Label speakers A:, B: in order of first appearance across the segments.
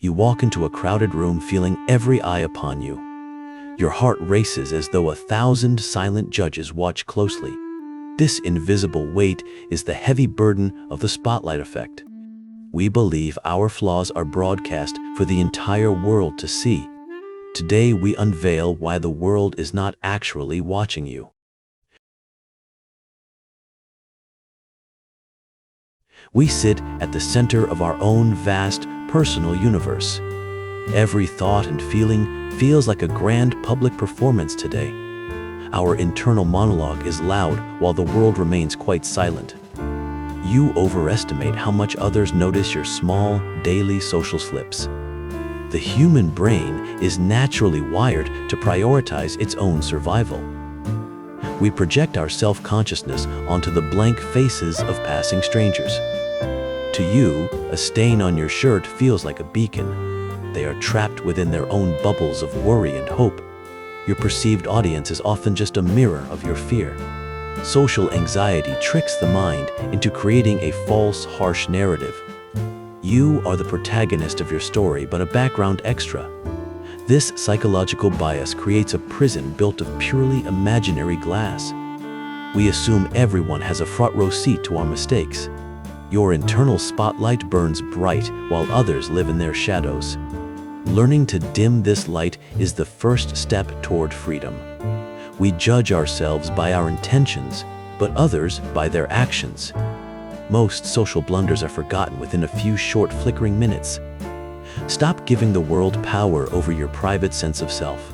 A: You walk into a crowded room feeling every eye upon you. Your heart races as though 1,000 silent judges watch closely. This invisible weight is the heavy burden of the spotlight effect. We believe our flaws are broadcast for the entire world to see. Today we unveil why the world is not actually watching you. We sit at the center of our own vast, personal universe. Every thought and feeling feels like a grand public performance today. Our internal monologue is loud while the world remains quite silent. You overestimate how much others notice your small, daily social slips. The human brain is naturally wired to prioritize its own survival. We project our self-consciousness onto the blank faces of passing strangers. To you, a stain on your shirt feels like a beacon. They are trapped within their own bubbles of worry and hope. Your perceived audience is often just a mirror of your fear. Social anxiety tricks the mind into creating a false, harsh narrative. You are the protagonist of your story, but a background extra. This psychological bias creates a prison built of purely imaginary glass. We assume everyone has a front row seat to our mistakes. Your internal spotlight burns bright while others live in their shadows. Learning to dim this light is the first step toward freedom. We judge ourselves by our intentions, but others by their actions. Most social blunders are forgotten within a few short flickering minutes. Stop giving the world power over your private sense of self.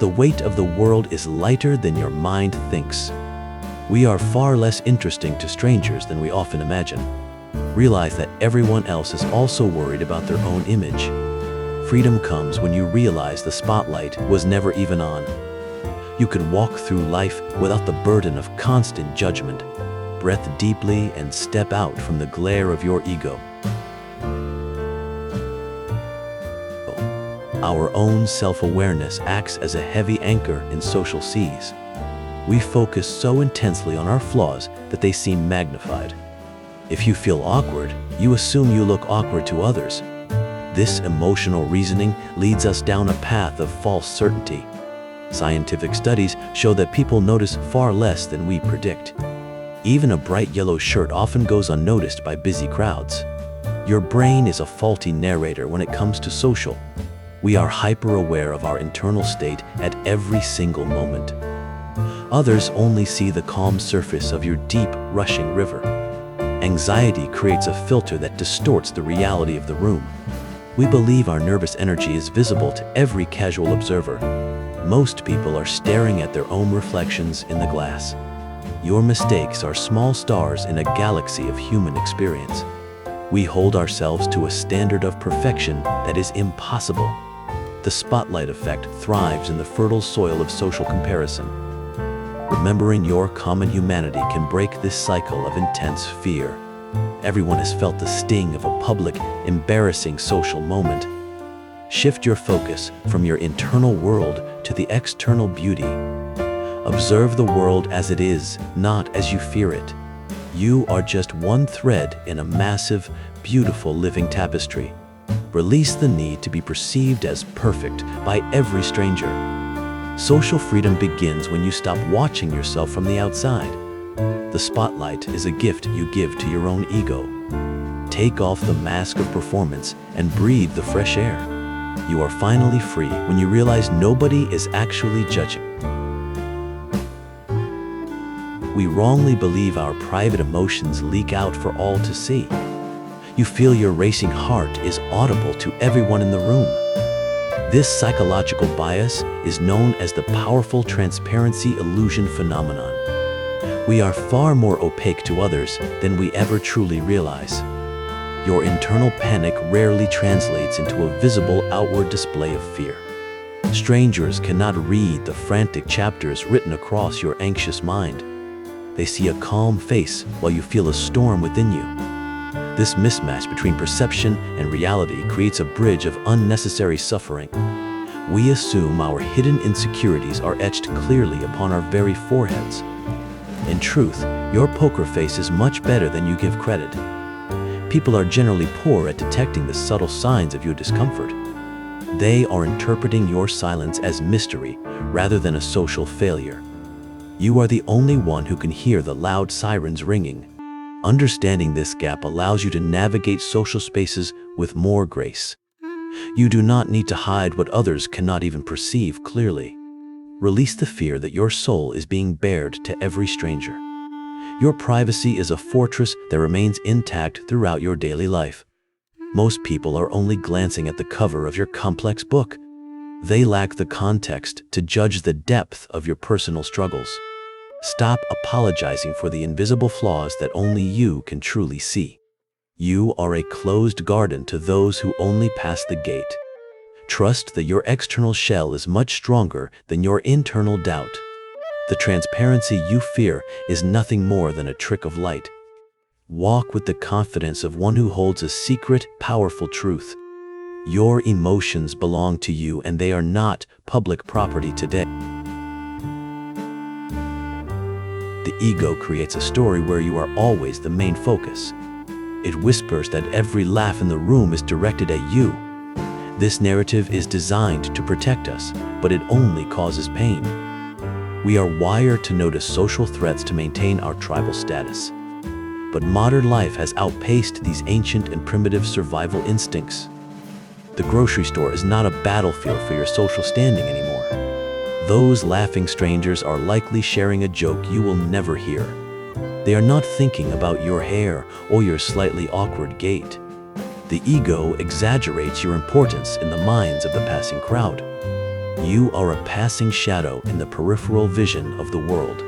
A: The weight of the world is lighter than your mind thinks. We are far less interesting to strangers than we often imagine. Realize that everyone else is also worried about their own image. Freedom comes when you realize the spotlight was never even on. You can walk through life without the burden of constant judgment. Breathe deeply and step out from the glare of your ego. Our own self-awareness acts as a heavy anchor in social seas. We focus so intensely on our flaws that they seem magnified. If you feel awkward, you assume you look awkward to others. This emotional reasoning leads us down a path of false certainty. Scientific studies show that people notice far less than we predict. Even a bright yellow shirt often goes unnoticed by busy crowds. Your brain is a faulty narrator when it comes to social. We are hyper-aware of our internal state at every single moment. Others only see the calm surface of your deep, rushing river. Anxiety creates a filter that distorts the reality of the room. We believe our nervous energy is visible to every casual observer. Most people are staring at their own reflections in the glass. Your mistakes are small stars in a galaxy of human experience. We hold ourselves to a standard of perfection that is impossible. The spotlight effect thrives in the fertile soil of social comparison. Remembering your common humanity can break this cycle of intense fear. Everyone has felt the sting of a public, embarrassing social moment. Shift your focus from your internal world to the external beauty. Observe the world as it is, not as you fear it. You are just one thread in a massive, beautiful living tapestry. Release the need to be perceived as perfect by every stranger. Social freedom begins when you stop watching yourself from the outside. The spotlight is a gift you give to your own ego. Take off the mask of performance and breathe the fresh air. You are finally free when you realize nobody is actually judging. We wrongly believe our private emotions leak out for all to see. You feel your racing heart is audible to everyone in the room. This psychological bias is known as the powerful transparency illusion phenomenon. We are far more opaque to others than we ever truly realize. Your internal panic rarely translates into a visible outward display of fear. Strangers cannot read the frantic chapters written across your anxious mind. They see a calm face while you feel a storm within you. This mismatch between perception and reality creates a bridge of unnecessary suffering. We assume our hidden insecurities are etched clearly upon our very foreheads. In truth, your poker face is much better than you give credit. People are generally poor at detecting the subtle signs of your discomfort. They are interpreting your silence as mystery rather than a social failure. You are the only one who can hear the loud sirens ringing. Understanding this gap allows you to navigate social spaces with more grace. You do not need to hide what others cannot even perceive clearly. Release the fear that your soul is being bared to every stranger. Your privacy is a fortress that remains intact throughout your daily life. Most people are only glancing at the cover of your complex book. They lack the context to judge the depth of your personal struggles. Stop apologizing for the invisible flaws that only you can truly see. You are a closed garden to those who only pass the gate. Trust that your external shell is much stronger than your internal doubt. The transparency you fear is nothing more than a trick of light. Walk with the confidence of one who holds a secret, powerful truth. Your emotions belong to you and they are not public property today. The ego creates a story where you are always the main focus. It whispers that every laugh in the room is directed at you. This narrative is designed to protect us, but it only causes pain. We are wired to notice social threats to maintain our tribal status. But modern life has outpaced these ancient and primitive survival instincts. The grocery store is not a battlefield for your social standing anymore. Those laughing strangers are likely sharing a joke you will never hear. They are not thinking about your hair or your slightly awkward gait. The ego exaggerates your importance in the minds of the passing crowd. You are a passing shadow in the peripheral vision of the world.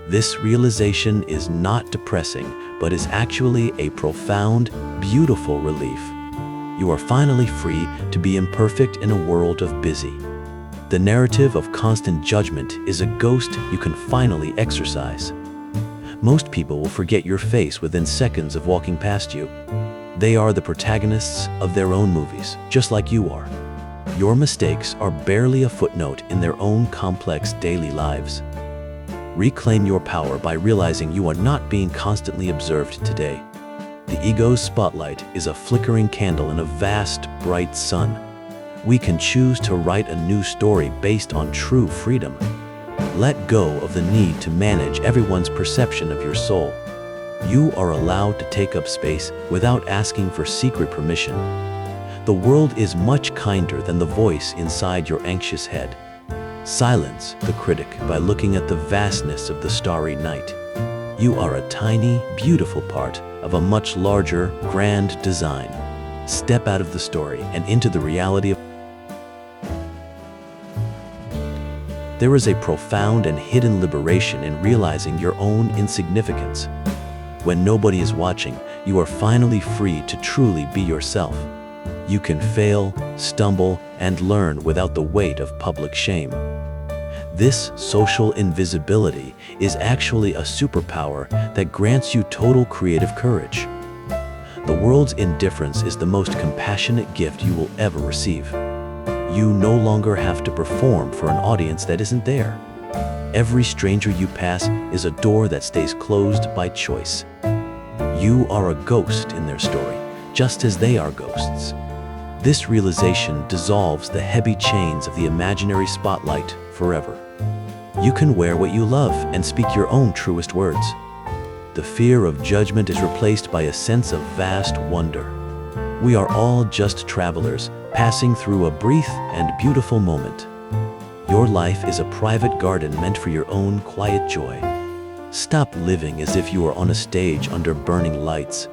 A: This realization is not depressing, but is actually a profound, beautiful relief. You are finally free to be imperfect in a world of busy. The narrative of constant judgment is a ghost you can finally exorcise. Most people will forget your face within seconds of walking past you. They are the protagonists of their own movies, just like you are. Your mistakes are barely a footnote in their own complex daily lives. Reclaim your power by realizing you are not being constantly observed today. The ego's spotlight is a flickering candle in a vast, bright sun. We can choose to write a new story based on true freedom. Let go of the need to manage everyone's perception of your soul. You are allowed to take up space without asking for secret permission. The world is much kinder than the voice inside your anxious head. Silence the critic by looking at the vastness of the starry night. You are a tiny, beautiful part of a much larger, grand design. Step out of the story and into the reality of. There is a profound and hidden liberation in realizing your own insignificance. When nobody is watching, you are finally free to truly be yourself. You can fail, stumble, and learn without the weight of public shame. This social invisibility is actually a superpower that grants you total creative courage. The world's indifference is the most compassionate gift you will ever receive. You no longer have to perform for an audience that isn't there. Every stranger you pass is a door that stays closed by choice. You are a ghost in their story, just as they are ghosts. This realization dissolves the heavy chains of the imaginary spotlight forever. You can wear what you love and speak your own truest words. The fear of judgment is replaced by a sense of vast wonder. We are all just travelers passing through a brief and beautiful moment. Your life is a private garden meant for your own quiet joy. Stop living as if you are on a stage under burning lights.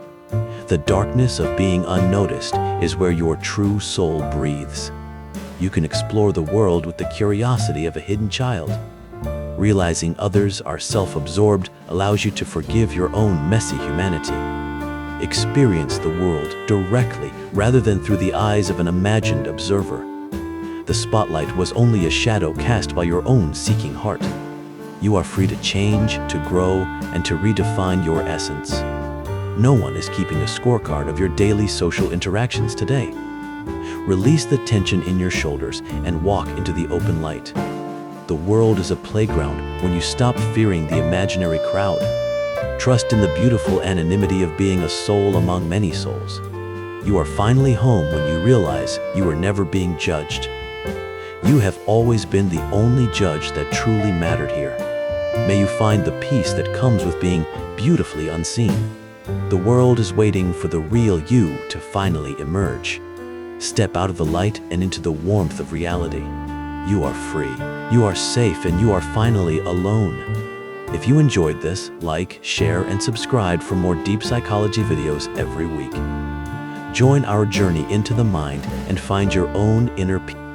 A: The darkness of being unnoticed is where your true soul breathes. You can explore the world with the curiosity of a hidden child. Realizing others are self-absorbed allows you to forgive your own messy humanity. Experience the world directly rather than through the eyes of an imagined observer. The spotlight was only a shadow cast by your own seeking heart. You are free to change, to grow, and to redefine your essence. No one is keeping a scorecard of your daily social interactions today. Release the tension in your shoulders and walk into the open light. The world is a playground when you stop fearing the imaginary crowd. Trust in the beautiful anonymity of being a soul among many souls. You are finally home when you realize you are never being judged. You have always been the only judge that truly mattered here. May you find the peace that comes with being beautifully unseen. The world is waiting for the real you to finally emerge. Step out of the light and into the warmth of reality. You are free, you are safe, and you are finally alone. If you enjoyed this, like, share, and subscribe for more deep psychology videos every week. Join our journey into the mind and find your own inner peace.